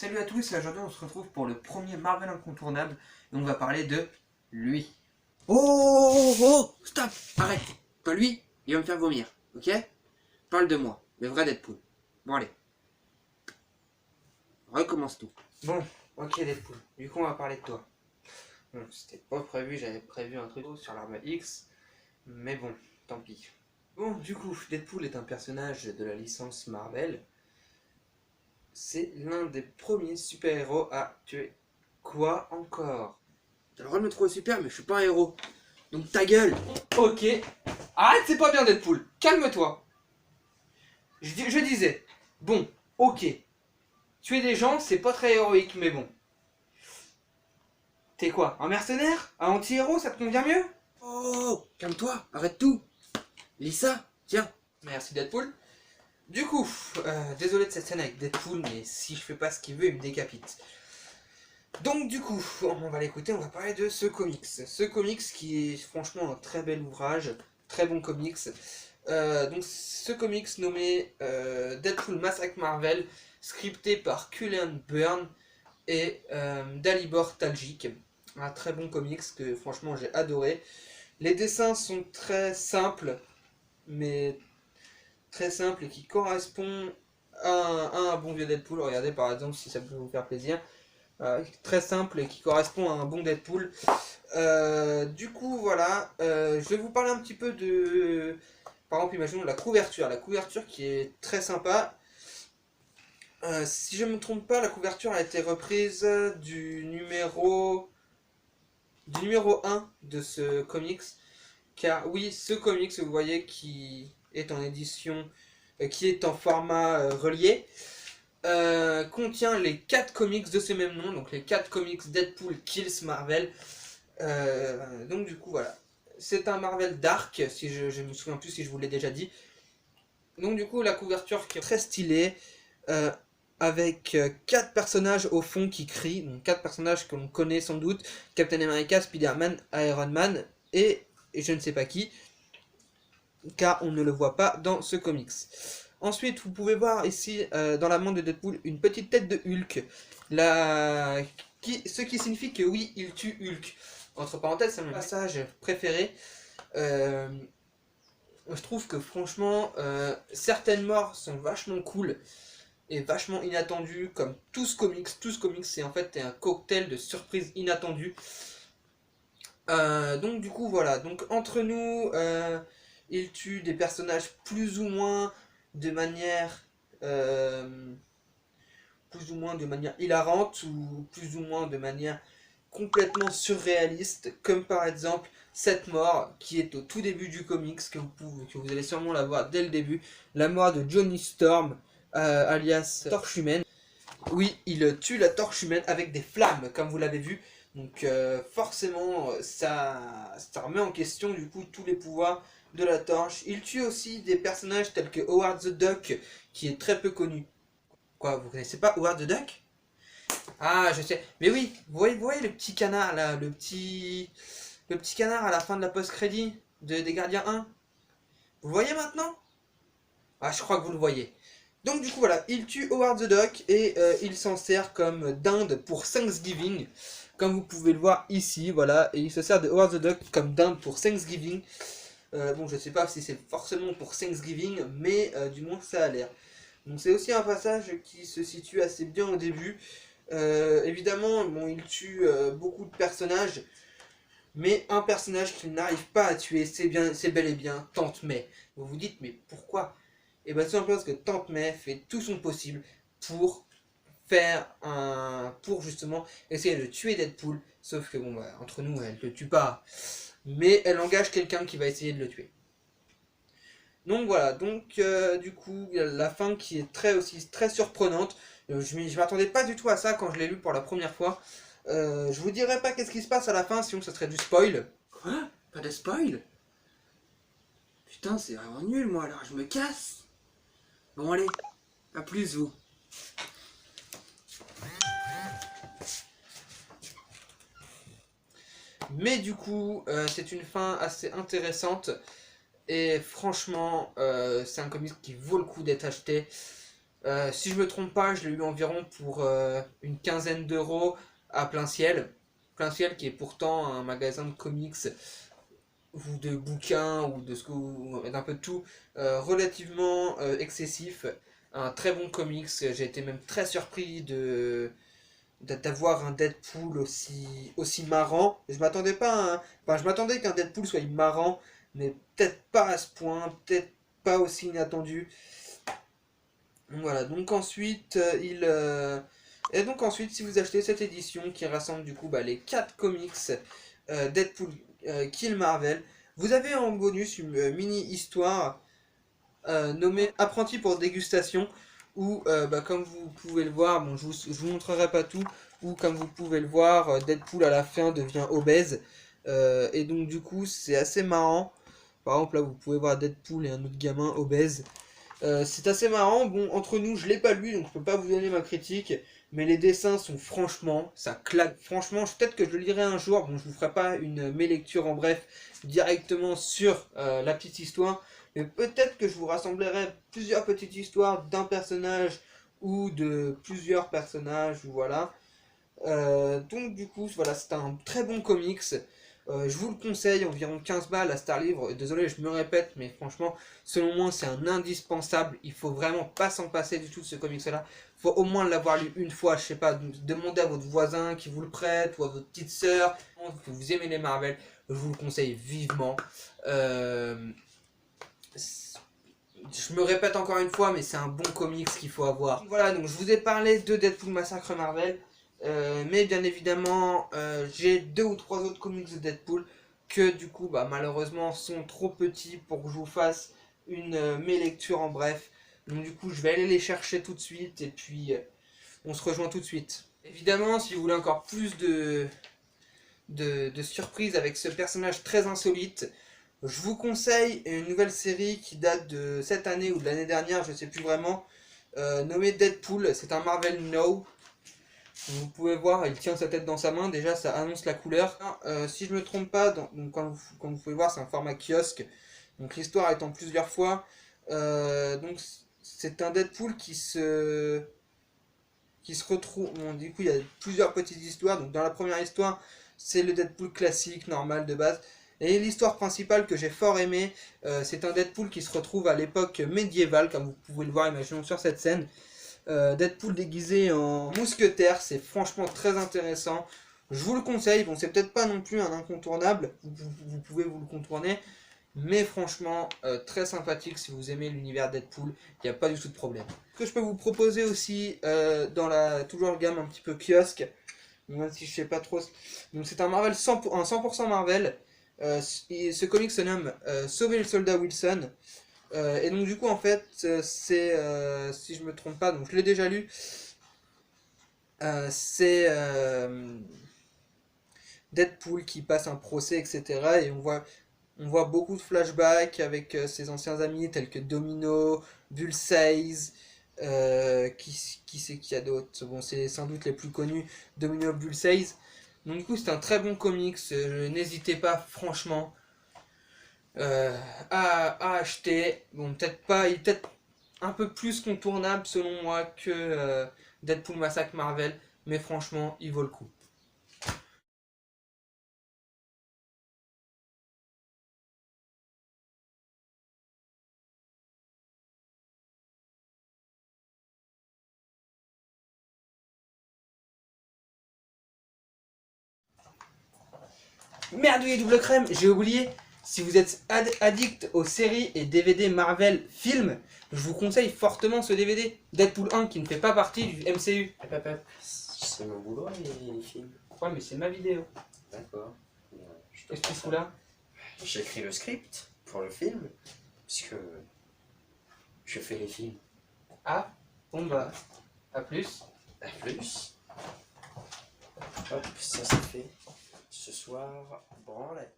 Salut à tous, et aujourd'hui on se retrouve pour le premier Marvel incontournable et on va parler de lui. Oh, stop, arrête. Pas lui, il va me faire vomir, ok? Parle de moi, le vrai Deadpool. Bon allez, recommence tout. Bon, ok Deadpool, du coup on va parler de toi. Bon, c'était pas prévu, j'avais prévu un truc sur l'arme X, mais bon, tant pis. Bon, du coup, Deadpool est un personnage de la licence Marvel. C'est l'un des premiers super-héros à tuer. Quoi encore? T'as le droit de me trouver super, mais je suis pas un héros. Donc ta gueule. Ok, arrête, c'est pas bien Deadpool, calme-toi. Je disais, bon, ok, tuer des gens c'est pas très héroïque, mais bon. T'es quoi, un mercenaire? Un anti-héros, ça te convient mieux? Oh, calme-toi, arrête tout. Lis ça, tiens. Merci Deadpool. Du coup, désolé de cette scène avec Deadpool, mais si je fais pas ce qu'il veut, il me décapite. Donc du coup, on va l'écouter, on va parler de ce comics. Ce comics qui est franchement un très bel ouvrage, très bon comics. Donc ce comics nommé Deadpool Massacre Marvel, scripté par Cullen Byrne et Dalibor Talgic. Un très bon comics que franchement j'ai adoré. Les dessins sont très simples, mais très simples et qui correspondent à un bon vieux Deadpool. Regardez par exemple si ça peut vous faire plaisir. Très simple et qui correspond à un bon Deadpool. Du coup, voilà, je vais vous parler un petit peu de, par exemple, imaginons la couverture. La couverture qui est très sympa. Si je ne me trompe pas, la couverture a été reprise du numéro 1 de ce comics. Car oui, ce comics, vous voyez, qui est en édition, qui est en format relié, contient les 4 comics de ce même nom, donc les 4 comics Deadpool Kills Marvel. Donc du coup voilà, c'est un Marvel Dark, si je me souviens plus si je vous l'ai déjà dit. Donc du coup la couverture qui est très stylée, euh, avec 4 personnages au fond qui crient, donc 4 personnages que l'on connaît sans doute, Captain America, Spider-Man, Iron Man et je ne sais pas qui, car on ne le voit pas dans ce comics. Ensuite, vous pouvez voir ici, dans la main de Deadpool, une petite tête de Hulk, ce qui signifie que oui, il tue Hulk. Entre parenthèses, c'est mon passage préféré. Euh, je trouve que franchement, certaines morts sont vachement cool et vachement inattendues, comme tout ce comics. Tout ce comics, c'est en fait un cocktail de surprises inattendues. Donc du coup, voilà. Donc entre nous, il tue des personnages plus ou moins de manière... euh, plus ou moins de manière hilarante ou plus ou moins de manière complètement surréaliste, comme par exemple cette mort qui est au tout début du comics, que vous allez sûrement la voir dès le début, la mort de Johnny Storm, alias Torche Humaine. Oui, il tue la Torche Humaine avec des flammes, comme vous l'avez vu, donc forcément ça remet en question du coup tous les pouvoirs de la Torche. Il tue aussi des personnages tels que Howard the Duck, qui est très peu connu. Quoi, vous connaissez pas Howard the Duck? Ah, je sais. Mais oui, vous voyez le petit canard là, le petit canard à la fin de la post-crédit des Gardiens 1. Vous le voyez maintenant? Ah, je crois que vous le voyez. Donc du coup voilà, il tue Howard the Duck et il s'en sert comme dinde pour Thanksgiving. Comme vous pouvez le voir ici, voilà, et il se sert de Howard the Duck comme dinde pour Thanksgiving. Bon, je sais pas si c'est forcément pour Thanksgiving, mais du moins ça a l'air. Donc c'est aussi un passage qui se situe assez bien au début. Évidemment, bon, il tue beaucoup de personnages, mais un personnage qu'il n'arrive pas à tuer, c'est bel et bien Tante May. Vous vous dites, mais pourquoi? Et bien tout simplement parce que Tante May fait tout son possible pour pour justement essayer de tuer Deadpool. Sauf que bon, bah, entre nous, elle ne le tue pas, mais elle engage quelqu'un qui va essayer de le tuer. Donc voilà, donc du coup, il y a la fin qui est aussi très surprenante. Je m'attendais pas du tout à ça quand je l'ai lu pour la première fois. Je vous dirai pas qu'est-ce qui se passe à la fin, sinon ça serait du spoil. Quoi? Pas de spoil? Putain, c'est vraiment nul, moi, alors je me casse. Bon allez, à plus vous. Mais du coup, c'est une fin assez intéressante. Et franchement, c'est un comic qui vaut le coup d'être acheté. Si je me trompe pas, je l'ai eu environ pour une quinzaine d'euros à Plein Ciel. Plein Ciel qui est pourtant un magasin de comics ou de bouquins ou de ce que d'un peu de tout relativement excessif. Un très bon comics. J'ai été même très surpris d'avoir un Deadpool aussi marrant. Je m'attendais pas à enfin, je m'attendais qu'un Deadpool soit marrant, mais peut-être pas à ce point, peut-être pas aussi inattendu. Voilà, donc ensuite, et donc ensuite, si vous achetez cette édition qui rassemble du coup les 4 comics Deadpool Kill Marvel, vous avez en bonus une mini-histoire nommée Apprenti pour dégustation, où comme vous pouvez le voir, bon, je vous montrerai pas tout, où comme vous pouvez le voir, Deadpool à la fin devient obèse, et donc du coup c'est assez marrant. Par exemple là vous pouvez voir Deadpool et un autre gamin obèse. C'est assez marrant. Bon, entre nous, je l'ai pas lu, donc je peux pas vous donner ma critique. Mais les dessins sont franchement, ça claque. Franchement, peut-être que je le lirai un jour. Bon, je vous ferai pas une mes lectures en bref directement sur la petite histoire. Mais peut-être que je vous rassemblerai plusieurs petites histoires d'un personnage ou de plusieurs personnages. Voilà. Donc du coup, voilà, c'est un très bon comics. Je vous le conseille, environ 15 balles à Star Livre. Désolé, je me répète, mais franchement, selon moi, c'est un indispensable. Il faut vraiment pas s'en passer du tout de ce comics-là. Il faut au moins l'avoir lu une fois, je sais pas, demandez à votre voisin qui vous le prête, ou à votre petite sœur, que vous aimez les Marvel, je vous le conseille vivement. Je me répète encore une fois, mais c'est un bon comics qu'il faut avoir. Voilà, donc je vous ai parlé de Deadpool Massacre Marvel. Mais bien évidemment, j'ai 2 ou 3 autres comics de Deadpool que du coup, malheureusement, sont trop petits pour que je vous fasse mes lectures en bref. Donc du coup, je vais aller les chercher tout de suite et puis on se rejoint tout de suite. Évidemment, si vous voulez encore plus de surprises avec ce personnage très insolite, je vous conseille une nouvelle série qui date de cette année ou de l'année dernière, je ne sais plus vraiment, nommée Deadpool. C'est un Marvel Now. Vous pouvez voir, il tient sa tête dans sa main, déjà ça annonce la couleur. Si je me trompe pas, donc, comme vous pouvez voir, c'est un format kiosque. Donc l'histoire est en plusieurs fois. Donc c'est un Deadpool qui se retrouve. Bon, du coup, il y a plusieurs petites histoires. Donc dans la première histoire, c'est le Deadpool classique, normal, de base. Et l'histoire principale que j'ai fort aimé, c'est un Deadpool qui se retrouve à l'époque médiévale, comme vous pouvez le voir, imaginons sur cette scène. Deadpool déguisé en mousquetaire, c'est franchement très intéressant. Je vous le conseille, bon c'est peut-être pas non plus un incontournable, vous pouvez vous le contourner, mais franchement très sympathique si vous aimez l'univers Deadpool, il n'y a pas du tout de problème. Ce que je peux vous proposer aussi dans la toujours gamme un petit peu kiosque, même si je sais pas trop, donc c'est un Marvel 100% Marvel. Ce comic se nomme Sauver le soldat Wilson. Et donc du coup en fait c'est si je me trompe pas, donc je l'ai déjà lu, c'est Deadpool qui passe un procès, etc. Et on voit beaucoup de flashbacks avec ses anciens amis tels que Domino, Bullseye, qui c'est qu'il y a d'autres, bon c'est sans doute les plus connus, Domino, Bullseye. Donc du coup c'est un très bon comics, n'hésitez pas franchement à acheter. Bon, peut-être pas, il est peut-être un peu plus contournable selon moi que Deadpool Massacre Marvel, mais franchement, il vaut le coup. Merdouille double crème, j'ai oublié. Si vous êtes addict aux séries et DVD Marvel films, je vous conseille fortement ce DVD. Deadpool 1 qui ne fait pas partie du MCU. C'est mon boulot, les films. Ouais, mais c'est ma vidéo. D'accord. Qu'est-ce que tu fous là? J'écris le script pour le film, puisque je fais les films. Ah, bon bah, à plus. À plus. Hop, ça c'est fait. Ce soir, branlette.